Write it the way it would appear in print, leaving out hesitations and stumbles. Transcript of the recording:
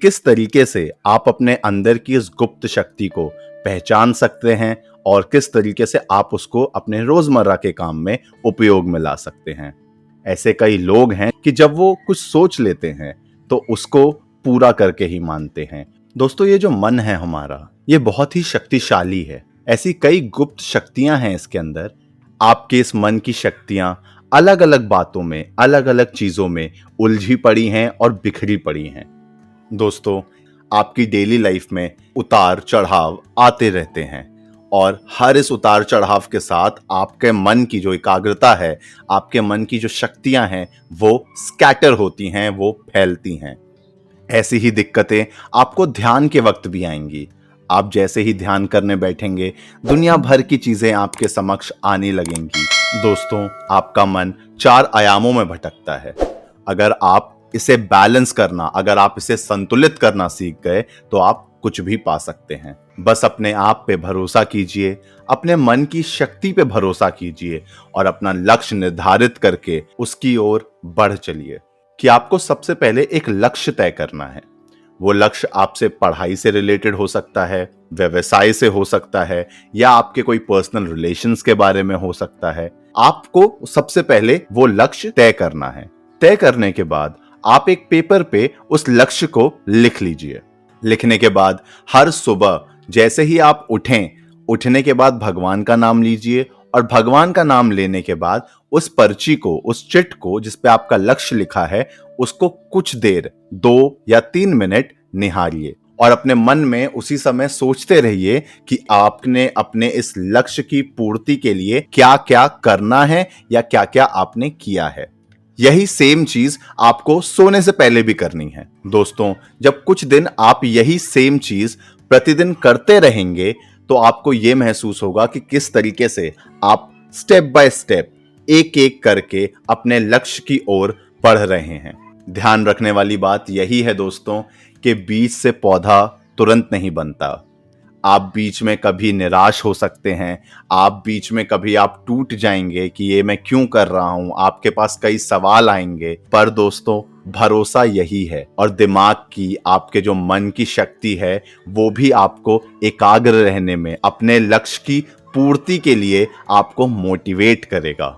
किस तरीके से आप अपने अंदर की इस गुप्त शक्ति को पहचान सकते हैं और किस तरीके से आप उसको अपने रोजमर्रा के काम में उपयोग में ला सकते हैं। ऐसे कई लोग हैं कि जब वो कुछ सोच लेते हैं तो उसको पूरा करके ही मानते हैं। दोस्तों, ये जो मन है हमारा, ये बहुत ही शक्तिशाली है। ऐसी कई गुप्त शक्तियां हैं इसके अंदर। आपके इस मन की शक्तियां अलग अलग बातों में, अलग अलग चीजों में उलझी पड़ी हैं और बिखरी पड़ी हैं। दोस्तों, आपकी डेली लाइफ में उतार चढ़ाव आते रहते हैं और हर इस उतार चढ़ाव के साथ आपके मन की जो एकाग्रता है, आपके मन की जो शक्तियां हैं, वो स्कैटर होती हैं, वो फैलती हैं। ऐसी ही दिक्कतें आपको ध्यान के वक्त भी आएंगी। आप जैसे ही ध्यान करने बैठेंगे, दुनिया भर की चीजें आपके समक्ष आने लगेंगी। दोस्तों, आपका मन 4 आयामों में भटकता है। अगर आप इसे बैलेंस करना, अगर आप इसे संतुलित करना सीख गए तो आप कुछ भी पा सकते हैं। बस अपने आप पे भरोसा कीजिए, अपने मन की शक्ति पे भरोसा कीजिए और अपना लक्ष्य निर्धारित करके उसकी ओर बढ़ चलिए। कि आपको सबसे पहले एक लक्ष्य तय करना है। वो लक्ष्य आपसे पढ़ाई से रिलेटेड हो सकता है, व्यवसाय से हो सकता है, या आपके कोई पर्सनल रिलेशंस के बारे में हो सकता है। आपको सबसे पहले वो लक्ष्य तय करना है। तय करने के बाद आप एक पेपर पे उस लक्ष्य को लिख लीजिए। लिखने के बाद हर सुबह जैसे ही आप उठें, उठने के बाद भगवान का नाम लीजिए और भगवान का नाम लेने के बाद उस पर्ची को, उस चिट को जिस पे आपका लक्ष्य लिखा है, उसको कुछ देर 2 या 3 मिनट निहारिए और अपने मन में उसी समय सोचते रहिए कि आपने अपने इस लक्ष्य की पूर्ति के लिए क्या क्या करना है या क्या क्या आपने किया है। यही सेम चीज आपको सोने से पहले भी करनी है। दोस्तों, जब कुछ दिन आप यही सेम चीज प्रतिदिन करते रहेंगे तो आपको यह महसूस होगा कि किस तरीके से आप स्टेप बाय स्टेप, एक एक करके अपने लक्ष्य की ओर बढ़ रहे हैं। ध्यान रखने वाली बात यही है दोस्तों कि बीज से पौधा तुरंत नहीं बनता। आप बीच में कभी निराश हो सकते हैं, आप बीच में कभी आप टूट जाएंगे कि ये मैं क्यों कर रहा हूं, आपके पास कई सवाल आएंगे। पर दोस्तों, भरोसा यही है और दिमाग की, आपके जो मन की शक्ति है, वो भी आपको एकाग्र रहने में, अपने लक्ष्य की पूर्ति के लिए आपको मोटिवेट करेगा।